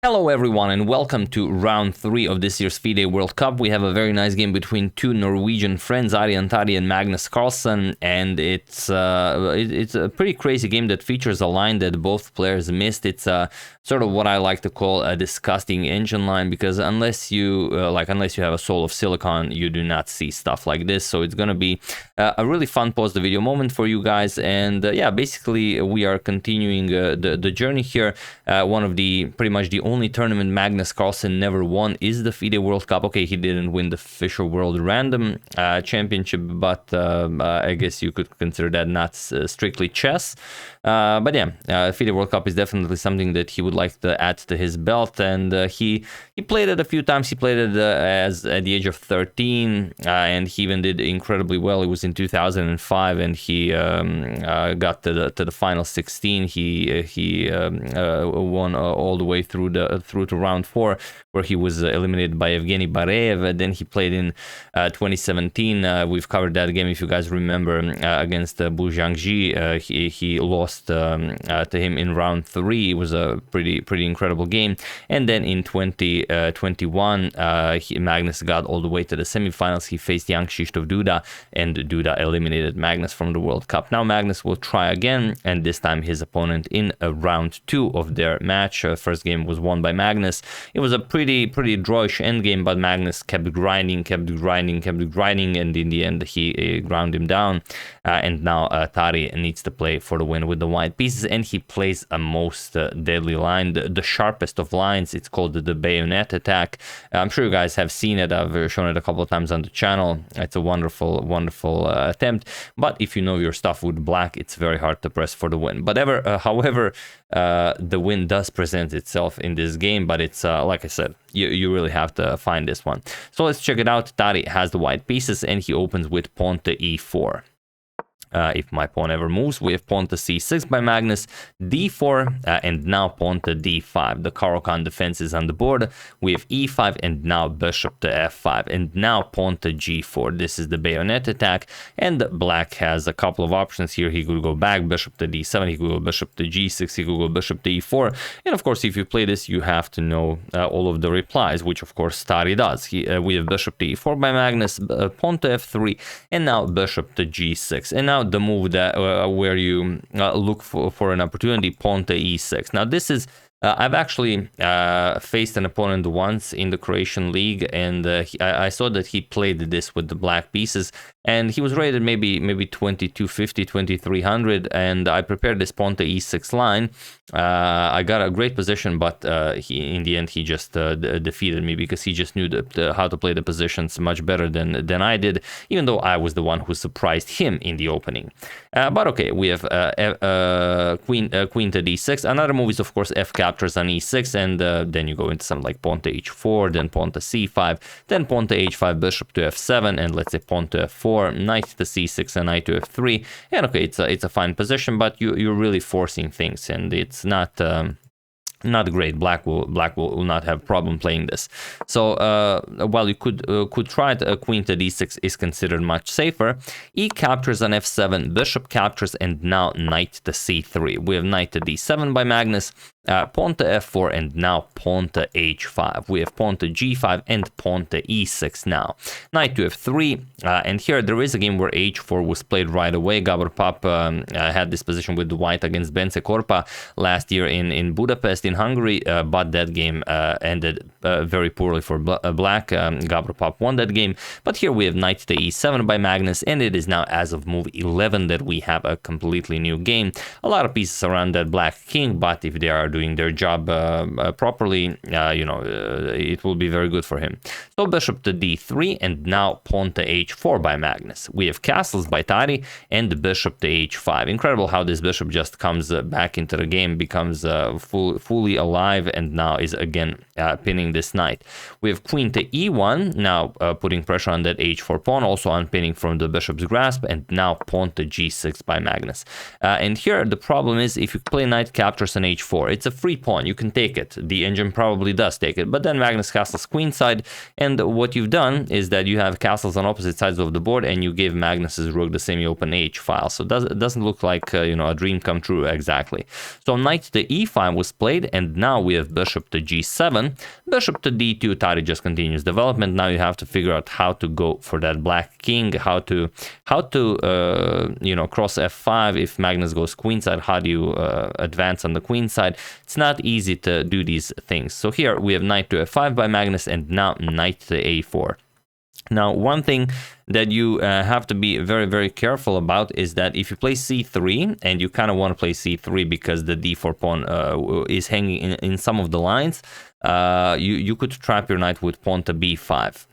Hello everyone and welcome to round 3 of this year's FIDE World Cup. We have a very nice game between two Norwegian friends, Aryan, Tari and Magnus Carlsen, and it's a pretty crazy game that features a line that both players missed. It's sort of what I like to call a disgusting engine line, because unless you have a soul of silicon, you do not see stuff like this. So it's gonna be a really fun pause the video moment for you guys, and yeah, basically we are continuing the journey here. One of pretty much the only tournament Magnus Carlsen never won is the FIDE World Cup. Okay, he didn't win the Fisher World Random Championship, but I guess you could consider that not strictly chess. But yeah, FIDE World Cup is definitely something that he would like to add to his belt, and he played it a few times. He played it at the age of 13, and he even did incredibly well. It was in 2005, and he got to the final 16. He won all the way through to round 4, where he was eliminated by Evgeny Bareev. Then he played in 2017. We've covered that game, if you guys remember, against Bu Jiangji. He lost to him in round 3. It was a pretty incredible game. And then in 2021, Magnus got all the way to the semifinals. He faced Young Krzysztof Duda, and Duda eliminated Magnus from the World Cup. Now Magnus will try again, and this time his opponent in round 2 of their match. First game was won by Magnus. It was a pretty drawish endgame, but Magnus kept grinding, and in the end he ground him down. And now Tari needs to play for the win with the white pieces, and he plays a most deadly line, the sharpest of lines. It's called the bayonet attack. I'm sure you guys have seen it. I've shown it a couple of times on the channel. It's a wonderful attempt, but if you know your stuff with black, it's very hard to press for the win. But however, the win does present itself in this game, but it's like I said, you really have to find this one. So let's check it out. Tari has the white pieces, and he opens with pawn to e4. If my pawn ever moves, we have pawn to c6 by Magnus, d4, and now pawn to d5. The Caro-Kann defense is on the board. We have e5, and now bishop to f5, and now pawn to g4. This is the bayonet attack, and black has a couple of options here. He could go back, bishop to d7, he could go bishop to g6, he could go bishop to e4, and of course, if you play this, you have to know all of the replies, which of course Tari does. We have bishop to e4 by Magnus, pawn to f3, and now bishop to g6, and now the move that where you look for an opportunity, pawn to e6. Now this is I've actually faced an opponent once in the Croatian league, and I saw that he played this with the black pieces, and he was rated maybe 2250, 2300, and I prepared this pawn to e6 line. I got a great position, but in the end he just defeated me, because he just knew how to play the positions much better than I did, even though I was the one who surprised him in the opening. But okay, we have queen to d6. Another move is of course f captures on e6, and then you go into something like pawn to h4, then pawn to c5, then pawn to h5, bishop to f7, and let's say pawn to f4, knight to c6, and knight to f3. And okay, it's a fine position, but you're really forcing things, and it's not great. Black will not have problem playing this. So while you could try it, queen to d6 is considered much safer. E captures on f7, bishop captures, and now knight to c3. We have knight to d7 by Magnus, pawn to f4, and now pawn to h5. We have pawn to g5 and pawn to e6 now. Knight to f3, and here there is a game where h4 was played right away. Gabor Pap had this position with the white against Bence Korpa last year in Budapest in Hungary, but that game ended very poorly for black. Gabor Pap won that game, but here we have knight to e7 by Magnus, and it is now as of move 11 that we have a completely new game. A lot of pieces around that black king, but if they are doing their job properly, it will be very good for him. So bishop to d3, and now pawn to h4 by Magnus. We have castles by Tari, and bishop to h5. Incredible how this bishop just comes back into the game, becomes fully alive, and now is again pinning this knight. We have queen to e1, now putting pressure on that h4 pawn, also unpinning from the bishop's grasp, and now pawn to g6 by Magnus. And here the problem is, if you play knight captures on h4, it's a free pawn. You can take it. The engine probably does take it. But then Magnus castles queenside, and what you've done is that you have castles on opposite sides of the board, and you gave Magnus's rook the semi-open H file. So it doesn't look like you know, a dream come true exactly. So knight to E5 was played, and now we have bishop to G7, bishop to D2. Tari just continues development. Now you have to figure out how to go for that black king, how to you know, cross F5 if Magnus goes queenside. How do you advance on the queen side? It's not easy to do these things. So here we have knight to F5 by Magnus, and now knight to A4. Now, one thing that you have to be very, very careful about is that if you play C3, and you kind of want to play C3 because the D4 pawn is hanging in some of the lines, you could trap your knight with pawn to B5.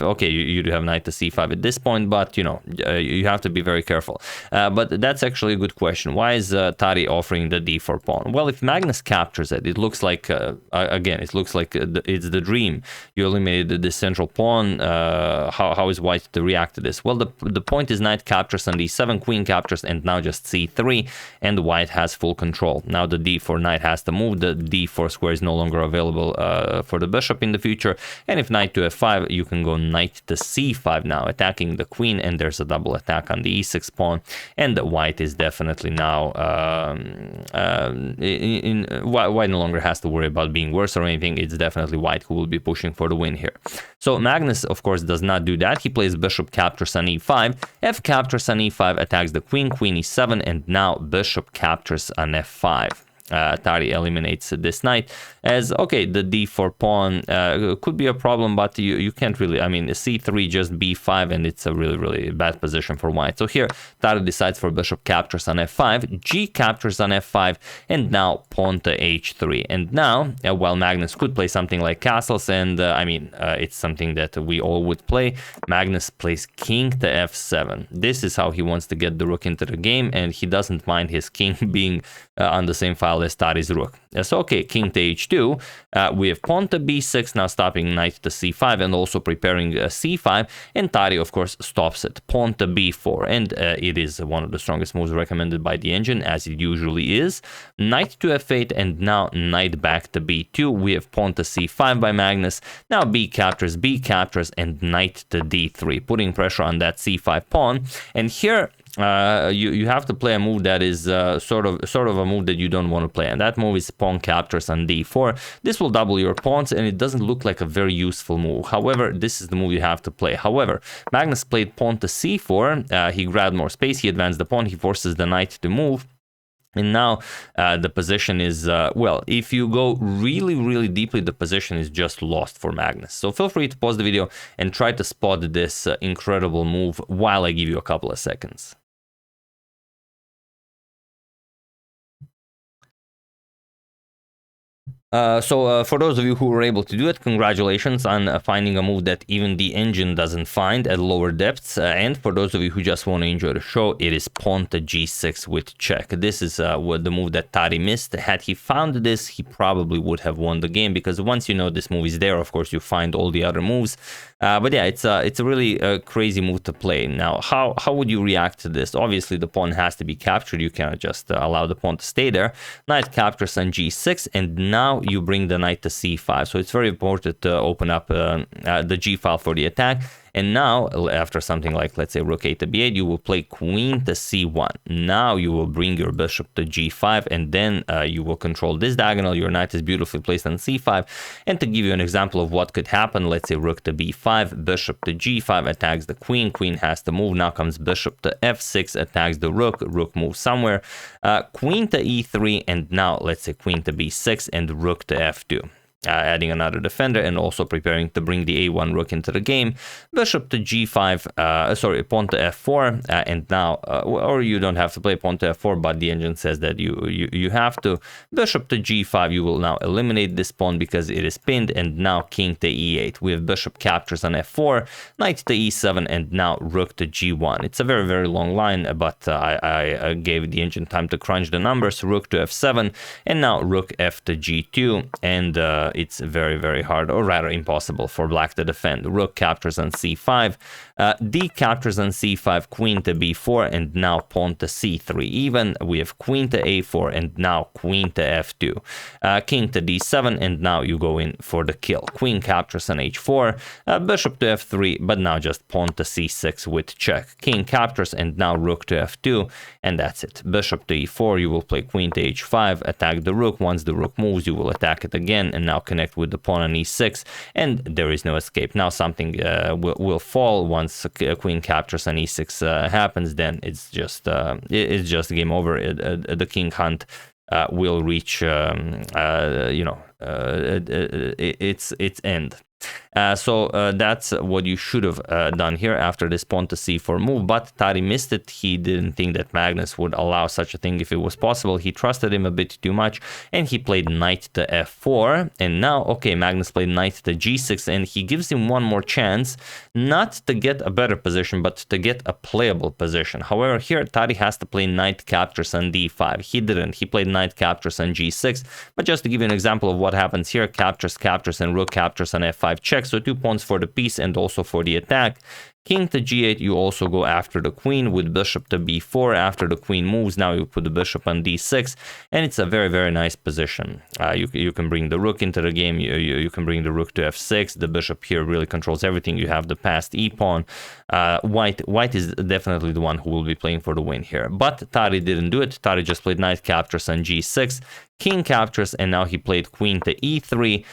Okay, you do have knight to C5 at this point, but you know, you have to be very careful. But that's actually a good question. Why is Tari offering the D4 pawn? Well, if Magnus captures it, it looks like again, it looks like it's the dream. You eliminated the central pawn. How is white to react to this? Well, the point is knight captures on D7, queen captures, and now just C3, and white has full control. Now the D4 knight has to move. The D4 square is no longer available for the bishop in the future, and if knight to F5, you can go knight to C5 now, attacking the queen, and there's a double attack on the E6 pawn, and the white is definitely now white no longer has to worry about being worse or anything. It's definitely white who will be pushing for the win here. So Magnus, of course, does not do that. He plays bishop captures on E5, F captures on E5, attacks the queen, queen E7, and now bishop captures on F5. Tari eliminates this knight as, okay, the D4 pawn could be a problem, but you can't really, I mean, C3 just B5, and it's a really, really bad position for white. So here, Tari decides for bishop captures on F5, G captures on F5, and now pawn to H3. And now, while Magnus could play something like castles, and I mean, it's something that we all would play, Magnus plays king to F7. This is how he wants to get the rook into the game, and he doesn't mind his king being on the same file as Tari's rook. So okay, king to H2, we have pawn to B6, now stopping knight to C5, and also preparing C5, and Tari, of course, stops it. Pawn to B4, and it is one of the strongest moves recommended by the engine, as it usually is. Knight to F8, and now knight back to B2. We have pawn to C5 by Magnus. Now B captures, and knight to D3, putting pressure on that C5 pawn. And here, you have to play a move that is sort of a move that you don't want to play, and that move is pawn captures on D4. This will double your pawns, and it doesn't look like a very useful move. However, this is the move you have to play. However, Magnus played pawn to C4. He grabbed more space, he advanced the pawn, he forces the knight to move. And now the position is, well, if you go really, really deeply, the position is just lost for Magnus. So feel free to pause the video and try to spot this incredible move while I give you a couple of seconds. So for those of you who were able to do it, congratulations on finding a move that even the engine doesn't find at lower depths. And for those of you who just want to enjoy the show, it is pawn to G6 with check. This is what the move that Tari missed. Had he found this, he probably would have won the game, because once you know this move is there, of course, you find all the other moves. But yeah, it's a really crazy move to play. Now, how would you react to this? Obviously, the pawn has to be captured. You cannot just allow the pawn to stay there. Knight captures on G6, and now you bring the knight to C5. So it's very important to open up the G file for the attack. And now, after something like, let's say, rook a to b8, you will play queen to c1. Now you will bring your bishop to g5, and then you will control this diagonal. Your knight is beautifully placed on c5. And to give you an example of what could happen, let's say rook to b5, bishop to g5 attacks the queen. Queen has to move. Now comes bishop to f6, attacks the rook. Rook moves somewhere. Queen to e3, and now let's say queen to b6 and rook to f2. Adding another defender and also preparing to bring the a1 rook into the game. Bishop to g5, sorry, pawn to f4, and now, or you don't have to play pawn to f4, but the engine says that you have to. Bishop to g5, you will now eliminate this pawn because it is pinned, and now king to e8. We have bishop captures on f4, knight to e7, and now rook to g1. It's a very, very long line, but I gave the engine time to crunch the numbers. Rook to f7, and now rook f to g2, and it's very hard, or rather impossible, for black to defend. Rook captures on c5, d captures on c5, queen to b4, and now pawn to c3 even. We have queen to a4, and now queen to f2, king to d7, and now you go in for the kill. Queen captures on h4, bishop to f3, but now just pawn to c6 with check. King captures, and now rook to f2, and that's it. Bishop to e4, you will play queen to h5, attack the rook. Once the rook moves, you will attack it again, and now connect with the pawn on e6, and there is no escape. Now something will fall. Once queen captures on e6 happens, then it's just game over. The king hunt will reach its end. So that's what you should have done here after this pawn to c4 move, but Tari missed it. He didn't think that Magnus would allow such a thing if it was possible. He trusted him a bit too much, and he played knight to f4, and now, okay, Magnus played knight to g6, and he gives him one more chance, not to get a better position, but to get a playable position. However, here Tari has to play knight captures on d5. He didn't. He played knight captures on g6, but just to give you an example of what happens here, captures, and rook captures on f5 check, so 2 pawns for the piece and also for the attack. King to g8, you also go after the queen with bishop to b4. After the queen moves, now you put the bishop on d6, and it's a very nice position. You can bring the rook into the game, you can bring the rook to f6. The bishop here really controls everything. You have the passed e-pawn. White is definitely the one who will be playing for the win here, but Tari didn't do it. Tari just played knight captures on g6, king captures, and now he played queen to e3,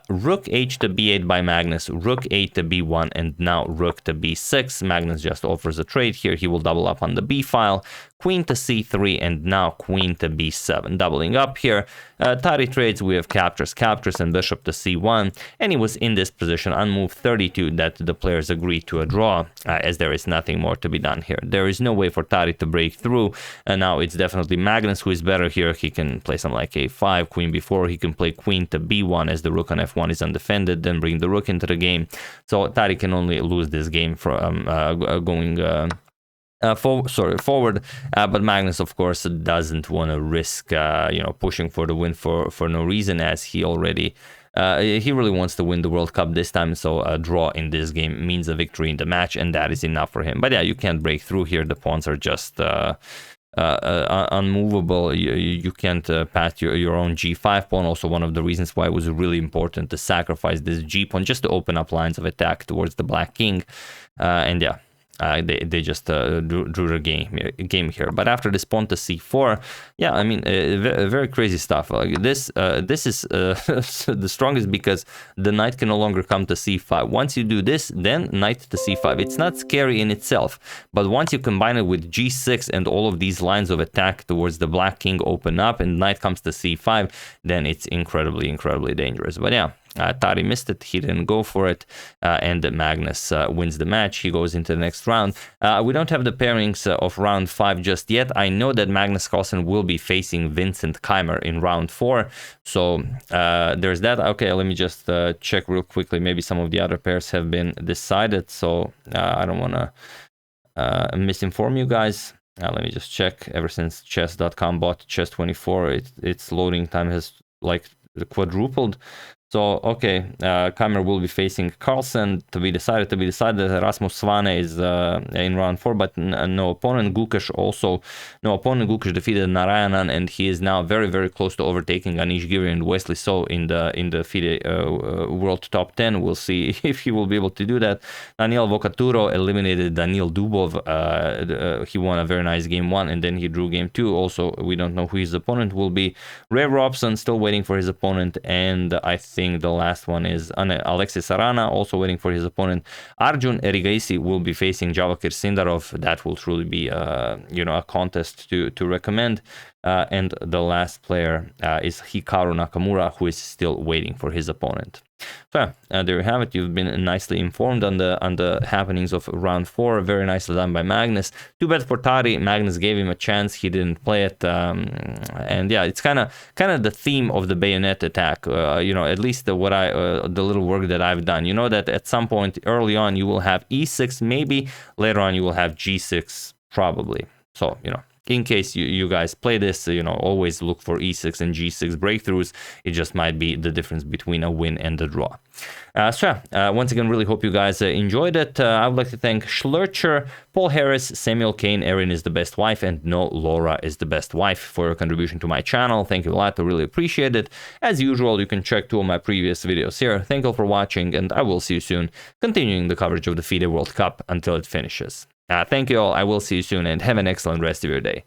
rook h to b8 by Magnus, rook a to b1, and now rook to b6. Magnus just offers a trade here. He will double up on the b file, queen to c3, and now queen to b7. Doubling up here. Tari trades. We have captures, and bishop to c1, and he was in this position on move 32 that the players agreed to a draw, as there is nothing more to be done here. There is no way for Tari to break through, and now it's definitely Magnus who is better here. He can play something like a5, queen b4. He can play queen to b1 as the rook on f1 is undefended, then bring the rook into the game. So Tari can only lose this game from going forward, but Magnus, of course, doesn't want to risk pushing for the win for no reason, as he already he really wants to win the World Cup this time. So a draw in this game means a victory in the match, and that is enough for him. But yeah, you can't break through here. The pawns are just unmovable. You can't pass your own g5 pawn. Also, one of the reasons why it was really important to sacrifice this g pawn, just to open up lines of attack towards the black king. And yeah, they just drew the game here. But after this pawn to c4, yeah, I mean, very crazy stuff. This is the strongest, because the knight can no longer come to c5. Once you do this, then knight to c5. It's not scary in itself, but once you combine it with g6 and all of these lines of attack towards the black king open up, and knight comes to c5, then it's incredibly dangerous. But yeah, Tari missed it. He didn't go for it, and Magnus wins the match. He goes into the next round. We don't have the pairings of round 5 just yet. I know that Magnus Carlsen will be facing Vincent Keimer in round 4, so there's that. Okay, let me just check real quickly. Maybe some of the other pairs have been decided, so I don't want to misinform you guys. Let me just check. Ever since chess.com bought chess24, its loading time has like quadrupled. So, okay, Keimer will be facing Carlsen, to be decided. Rasmus Svane is in round 4, but no opponent. Gukesh also, no opponent. Gukesh defeated Narayanan, and he is now very close to overtaking Anish Giri and Wesley So in the FIDE World Top 10. We'll see if he will be able to do that. Daniel Vocaturo eliminated Daniil Dubov. He won a very nice game 1, and then he drew game 2. Also, we don't know who his opponent will be. Ray Robson still waiting for his opponent, and I think the last one is Alexis Arana, also waiting for his opponent. Arjun Erigaisi will be facing Javakir Sindarov. That will truly be a contest to recommend. And the last player is Hikaru Nakamura, who is still waiting for his opponent. So there you have it. You've been nicely informed on the happenings of round 4. Very nicely done by Magnus. Too bad for Tari. Magnus gave him a chance. He didn't play it. And yeah, it's kind of the theme of the bayonet attack. At least the little work that I've done. You know that at some point early on you will have e6, maybe later on you will have g6, probably. So in case you guys play this, you know, always look for e6 and g6 breakthroughs. It just might be the difference between a win and a draw. Once again, really hope you guys enjoyed it. I would like to thank Schlurcher, Paul Harris, Samuel Kane, Aryan is the best wife, and No Laura is the best wife for your contribution to my channel. Thank you a lot. I really appreciate it. As usual, you can check 2 of my previous videos here. Thank you all for watching, and I will see you soon, continuing the coverage of the FIDE World Cup until it finishes. Thank you all. I will see you soon, and have an excellent rest of your day.